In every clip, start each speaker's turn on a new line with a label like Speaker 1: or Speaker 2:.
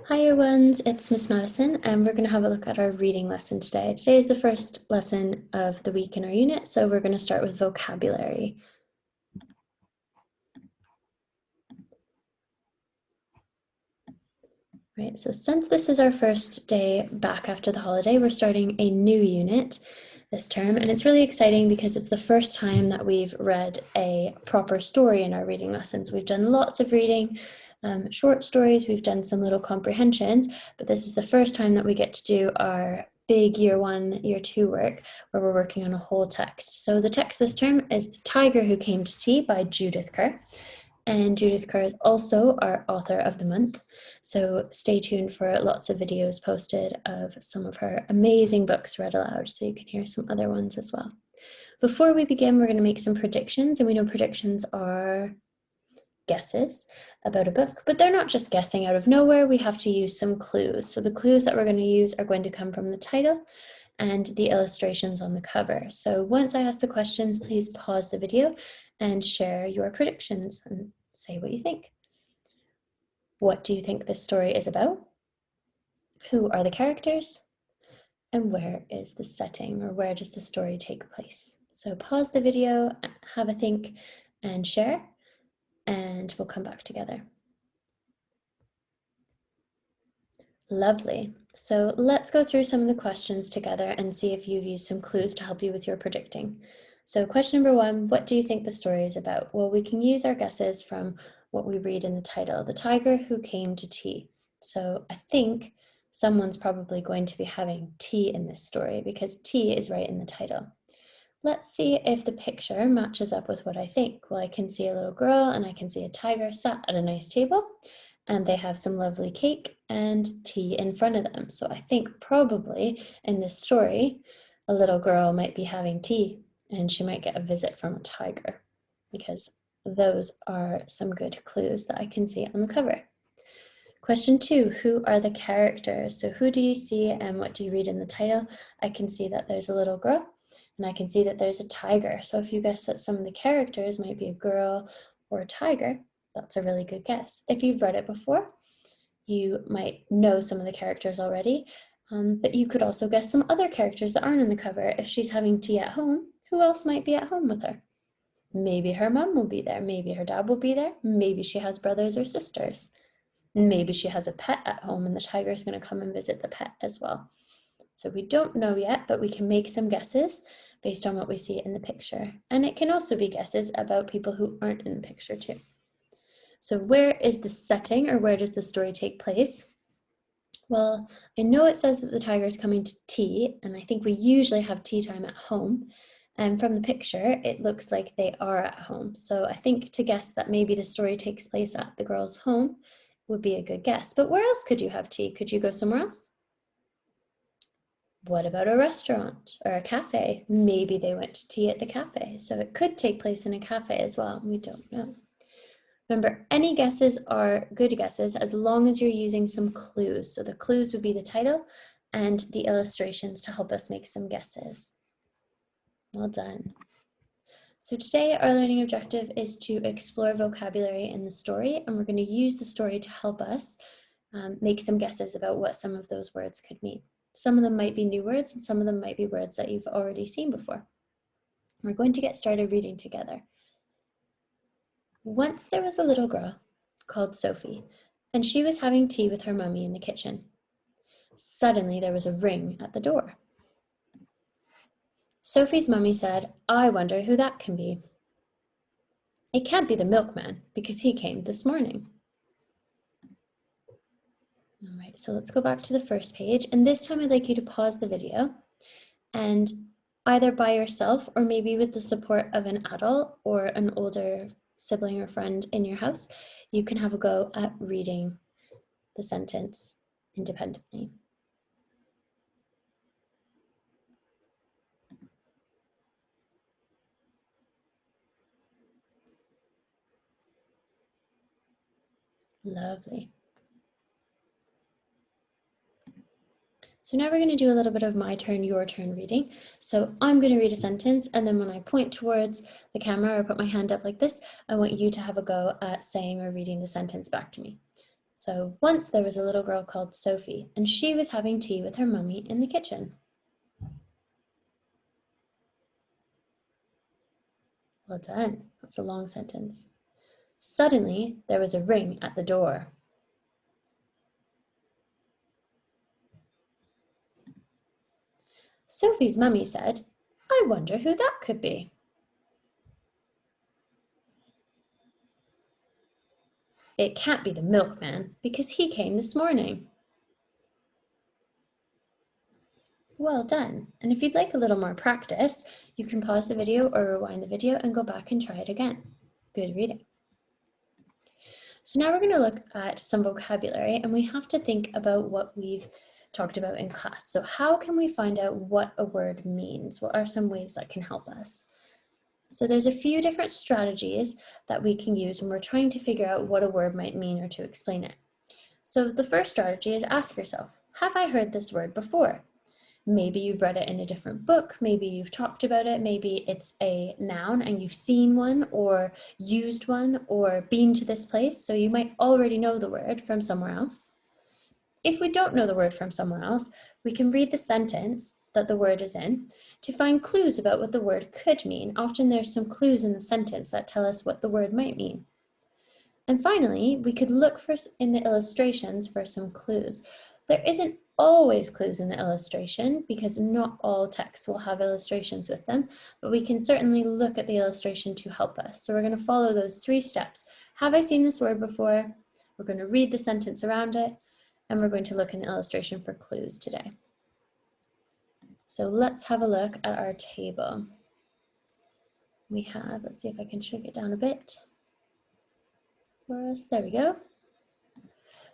Speaker 1: Hi everyone, it's Miss Madison and we're going to have a look at our reading lesson today. Today is the first lesson of the week in our unit, so we're going to start with vocabulary. Right, so since this is our first day back after the holiday, we're starting a new unit this term, and it's really exciting because it's the first time that we've read a proper story in our reading lessons. We've done lots of reading, short stories, we've done some little comprehensions, but this is the first time that we get to do our big year 1, year 2 work where we're working on a whole text. So the text this term is The Tiger Who Came to Tea by Judith Kerr. And Judith Kerr is also our author of the month. So stay tuned for lots of videos posted of some of her amazing books read aloud, so you can hear some other ones as well. Before we begin, we're going to make some predictions, and we know predictions are guesses about a book, but they're not just guessing out of nowhere. We have to use some clues. So the clues that we're going to use are going to come from the title and the illustrations on the cover. So once I ask the questions, please pause the video and share your predictions and say what you think. What do you think this story is about? Who are the characters? And where is the setting, or where does the story take place? So pause the video, have a think, and share, and we'll come back together. Lovely. So let's go through some of the questions together and see if you've used some clues to help you with your predicting. So question number 1, what do you think the story is about? Well, we can use our guesses from what we read in the title, The Tiger Who Came to Tea. So I think someone's probably going to be having tea in this story because tea is right in the title. Let's see if the picture matches up with what I think. Well, I can see a little girl and I can see a tiger sat at a nice table, and they have some lovely cake and tea in front of them. So I think probably in this story, a little girl might be having tea and she might get a visit from a tiger, because those are some good clues that I can see on the cover. Question 2, who are the characters? So who do you see and what do you read in the title? I can see that there's a little girl and I can see that there's a tiger. So if you guess that some of the characters might be a girl or a tiger, that's a really good guess. If you've read it before, you might know some of the characters already, but you could also guess some other characters that aren't in the cover. If she's having tea at home, who else might be at home with her? Maybe her mom will be there, maybe her dad will be there, maybe she has brothers or sisters. Maybe she has a pet at home and the tiger is going to come and visit the pet as well. So we don't know yet, but we can make some guesses based on what we see in the picture. And it can also be guesses about people who aren't in the picture too. So where is the setting, or where does the story take place? Well, I know it says that the tiger is coming to tea, and I think we usually have tea time at home. And from the picture, it looks like they are at home. So I think to guess that maybe the story takes place at the girl's home would be a good guess. But where else could you have tea? Could you go somewhere else? What about a restaurant or a cafe? Maybe they went to tea at the cafe. So it could take place in a cafe as well. We don't know. Remember, any guesses are good guesses as long as you're using some clues. So the clues would be the title and the illustrations to help us make some guesses. Well done. So today our learning objective is to explore vocabulary in the story, and we're going to use the story to help us make some guesses about what some of those words could mean. Some of them might be new words and some of them might be words that you've already seen before. We're going to get started reading together. Once there was a little girl called Sophie, and she was having tea with her mummy in the kitchen. Suddenly there was a ring at the door. Sophie's mummy said, "I wonder who that can be." "It can't be the milkman because he came this morning." All right, so let's go back to the first page, and this time I'd like you to pause the video and either by yourself or maybe with the support of an adult or an older sibling or friend in your house, you can have a go at reading the sentence independently. Lovely. So now we're going to do a little bit of my turn, your turn reading. So I'm going to read a sentence, and then when I point towards the camera or put my hand up like this, I want you to have a go at saying or reading the sentence back to me. So once there was a little girl called Sophie, and she was having tea with her mummy in the kitchen. Well done. That's a long sentence. Suddenly, there was a ring at the door. Sophie's mummy said, "I wonder who that could be." It can't be the milkman because he came this morning. Well done. And if you'd like a little more practice, you can pause the video or rewind the video and go back and try it again. Good reading. So now we're going to look at some vocabulary, and we have to think about what we've talked about in class. So how can we find out what a word means? What are some ways that can help us? So there's a few different strategies that we can use when we're trying to figure out what a word might mean or to explain it. So the first strategy is ask yourself, have I heard this word before? Maybe you've read it in a different book, maybe you've talked about it, maybe it's a noun and you've seen one or used one or been to this place, so you might already know the word from somewhere else. If we don't know the word from somewhere else, we can read the sentence that the word is in to find clues about what the word could mean. Often there's some clues in the sentence that tell us what the word might mean. And finally, we could look in the illustrations for some clues. There isn't always clues in the illustration because not all texts will have illustrations with them, but we can certainly look at the illustration to help us. So we're going to follow those 3 steps. Have I seen this word before? We're going to read the sentence around it, and we're going to look in the illustration for clues today. So let's have a look at our table. We have, let's see if I can shrink it down a bit for us. There we go.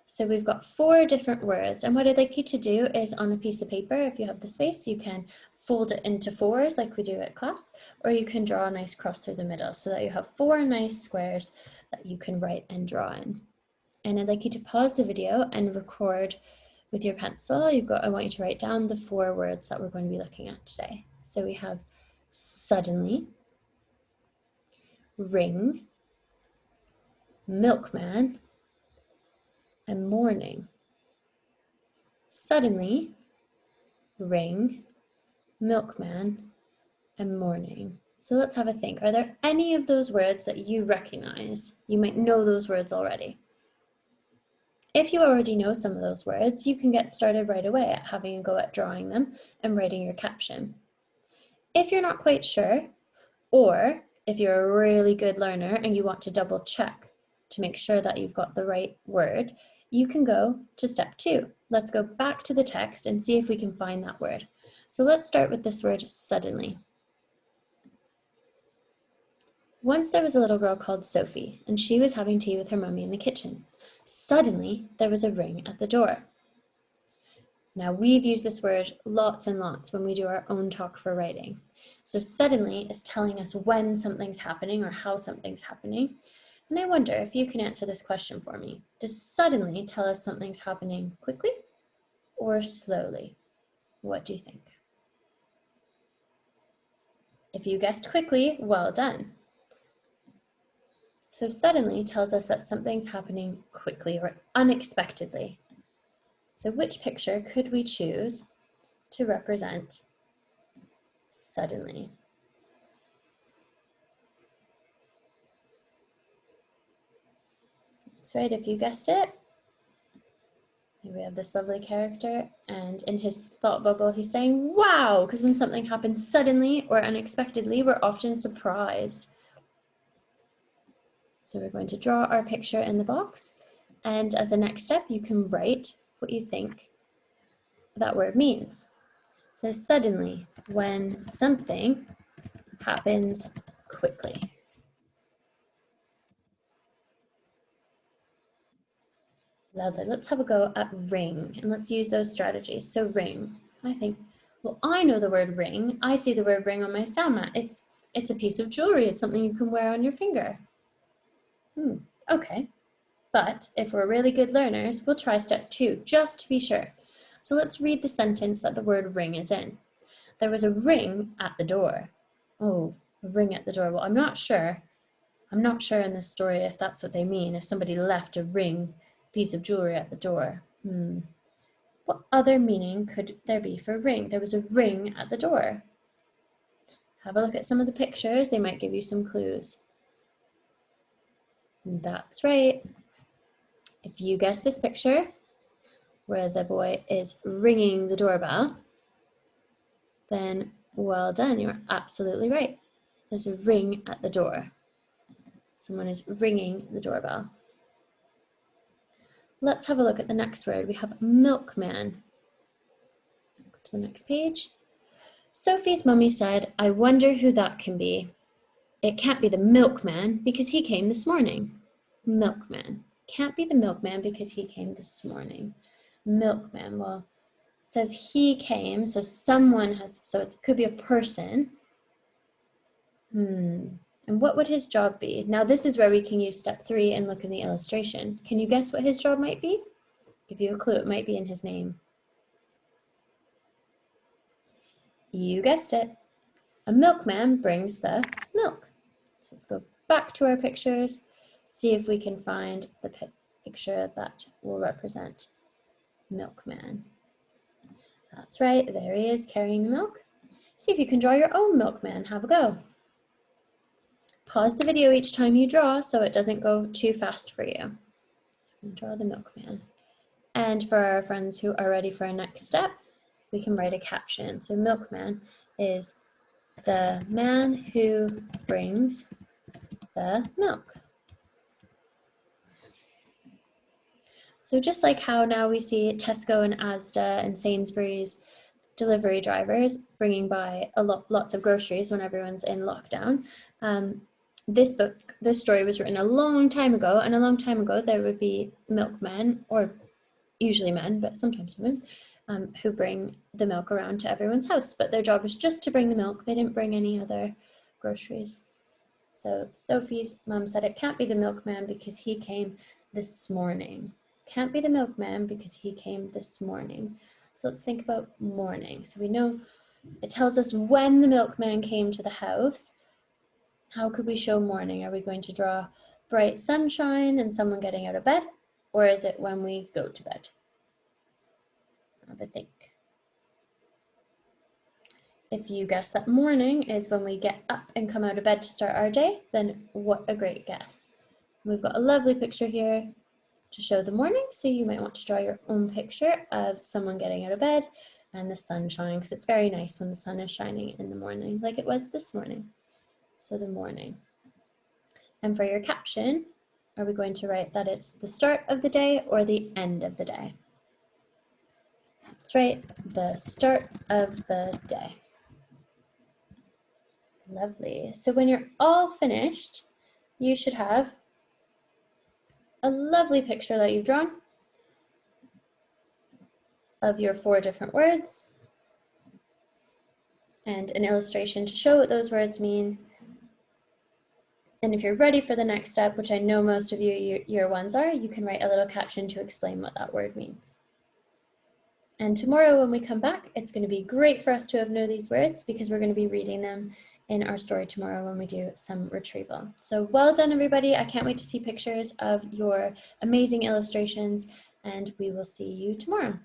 Speaker 1: So we've got 4 different words, and what I'd like you to do is on a piece of paper, if you have the space, you can fold it into 4s like we do at class, or you can draw a nice cross through the middle so that you have 4 nice squares that you can write and draw in. And I'd like you to pause the video and record with your pencil. I want you to write down the 4 words that we're going to be looking at today. So we have suddenly, ring, milkman, and morning. Suddenly, ring, milkman, and morning. So let's have a think. Are there any of those words that you recognize? You might know those words already. If you already know some of those words, you can get started right away at having a go at drawing them and writing your caption. If you're not quite sure, or if you're a really good learner and you want to double check to make sure that you've got the right word, you can go to step 2. Let's go back to the text and see if we can find that word. So let's start with this word suddenly. Once there was a little girl called Sophie, and she was having tea with her mummy in the kitchen. Suddenly, there was a ring at the door. Now, we've used this word lots and lots when we do our own talk for writing. So suddenly is telling us when something's happening or how something's happening. And I wonder if you can answer this question for me. Does suddenly tell us something's happening quickly or slowly? What do you think? If you guessed quickly, well done. So suddenly tells us that something's happening quickly or unexpectedly. So which picture could we choose to represent suddenly? That's right, if you guessed it. Here we have this lovely character, and in his thought bubble he's saying, wow, because when something happens suddenly or unexpectedly, we're often surprised. So we're going to draw our picture in the box, and as a next step, you can write what you think that word means. So suddenly, when something happens quickly. Lovely. Let's have a go at ring, and let's use those strategies. So ring, I think, well, I know the word ring. I see the word ring on my sound mat. It's a piece of jewelry. It's something you can wear on your finger. Okay, but if we're really good learners, we'll try step 2 just to be sure. So let's read the sentence that the word ring is in. There was a ring at the door. Oh, a ring at the door. Well, I'm not sure in this story if that's what they mean, if somebody left a ring piece of jewelry at the door. What other meaning could there be for ring? There was a ring at the door. Have a look at some of the pictures. They might give you some clues. That's right. If you guess this picture where the boy is ringing the doorbell, then well done, you're absolutely right. There's a ring at the door. Someone is ringing the doorbell. Let's have a look at the next word. We have milkman. Go to the next page. Sophie's mummy said, I wonder who that can be. It can't be the milkman because he came this morning. Milkman. Can't be the milkman because he came this morning. Milkman, well, it says he came, so someone has, so it could be a person. And what would his job be? Now this is where we can use step 3 and look in the illustration. Can you guess what his job might be? Give you a clue, it might be in his name. You guessed it. A milkman brings the milk. So let's go back to our pictures, see if we can find the picture that will represent milkman. That's right, there he is carrying the milk. See if you can draw your own milkman. Have a go. Pause the video each time you draw so it doesn't go too fast for you. Draw the milkman. And for our friends who are ready for our next step, we can write a caption. So milkman is the man who brings the milk. So just like how now we see Tesco and Asda and Sainsbury's delivery drivers bringing by lots of groceries when everyone's in lockdown, this story was written a long time ago, and a long time ago there would be milkmen, or usually men, but sometimes women, who bring the milk around to everyone's house, but their job was just to bring the milk. They didn't bring any other groceries. So Sophie's mum said it can't be the milkman because he came this morning. Can't be the milkman because he came this morning. So let's think about morning. So we know it tells us when the milkman came to the house. How could we show morning? Are we going to draw bright sunshine and someone getting out of bed? Or is it when we go to bed? Have a think. If you guess that morning is when we get up and come out of bed to start our day, then what a great guess. We've got a lovely picture here to show the morning, so you might want to draw your own picture of someone getting out of bed and the sunshine, because it's very nice when the sun is shining in the morning, like it was this morning. So the morning. And for your caption, are we going to write that it's the start of the day or the end of the day? That's right, the start of the day. Lovely. So when you're all finished, you should have a lovely picture that you've drawn of your 4 different words and an illustration to show what those words mean. And if you're ready for the next step, which I know most of you year ones are, you can write a little caption to explain what that word means. And tomorrow when we come back, it's going to be great for us to know these words because we're going to be reading them in our story tomorrow when we do some retrieval. So well done, everybody. I can't wait to see pictures of your amazing illustrations, and we will see you tomorrow.